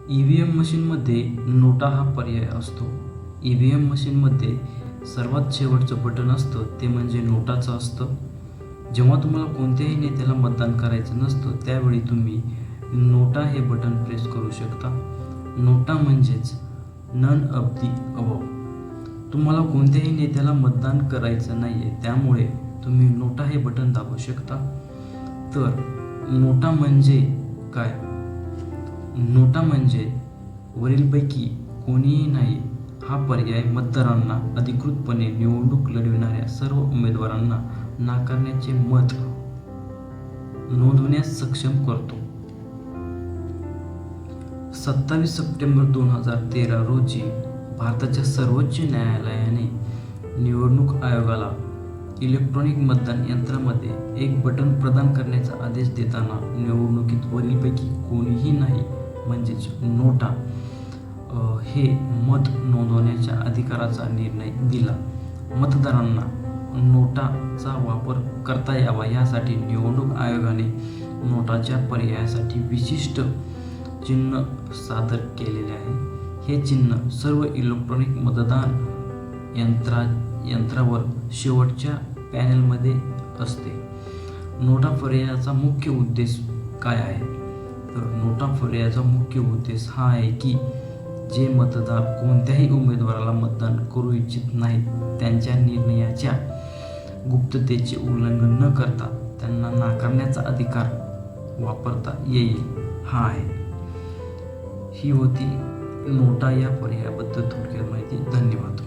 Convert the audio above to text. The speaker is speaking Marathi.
EVM मशीनमध्ये नोटा हा पर्याय असतो. EVM मशीनमध्ये सर्वात शेवटचं बटन असतं ते म्हणजे नोटाचं असतं. जेव्हा तुम्हाला कोणत्याही नेत्याला मतदान करायचं नसतं त्यावेळी तुम्ही नोटा हे बटन प्रेस करू शकता. नोटा म्हणजेच नन ऑफ दी अबव. तुम्हाला कोणत्याही नेत्याला मतदान करायचं नाही आहे त्यामुळे तुम्ही नोटा हे बटन दाबू शकता. तर नोटा म्हणजे काय? नोटा म्हणजे वरीलपैकी कोणीही नाही हा पर्याय मतदारांना अधिकृतपणे निवडणूक लढविणाऱ्या सर्व उमेदवारांना नाकारण्याचे मत नोंदवण्यास सक्षम करतो. 27 सप्टेंबर 2013 रोजी भारताच्या सर्वोच्च न्यायालयाने निवडणूक आयोगाला इलेक्ट्रॉनिक मतदान यंत्रामध्ये एक बटन प्रदान करण्याचा आदेश देताना निवडणुकीत वरीलपैकी कोणीही नाही म्हणजेच नोटा हे मत नोंदवण्याच्या अधिकाराचा निर्णय दिला. मतदारांना नोटाचा वापर करता यावा यासाठी निवडणूक आयोगाने नोटाच्या पर्यायासाठी विशिष्ट चिन्ह सादर केलेले आहे. हे चिन्ह सर्व इलेक्ट्रॉनिक मतदान यंत्रावर शेवटच्या पॅनेलमध्ये असते. नोटा पर्यायाचा मुख्य उद्देश काय आहे? तर नोटा पर्यायाचा मुख्य उद्देश हा आहे की जे मतदार कोणत्याही उमेदवाराला मतदान करू इच्छित नाहीत त्यांच्या निर्णयाच्या गुप्ततेचे उल्लंघन न करता त्यांना नाकारण्याचा अधिकार वापरता येईल हा आहे. ही होती नोटा या पर्यायाबद्दल थोडक्यात माहिती. धन्यवाद.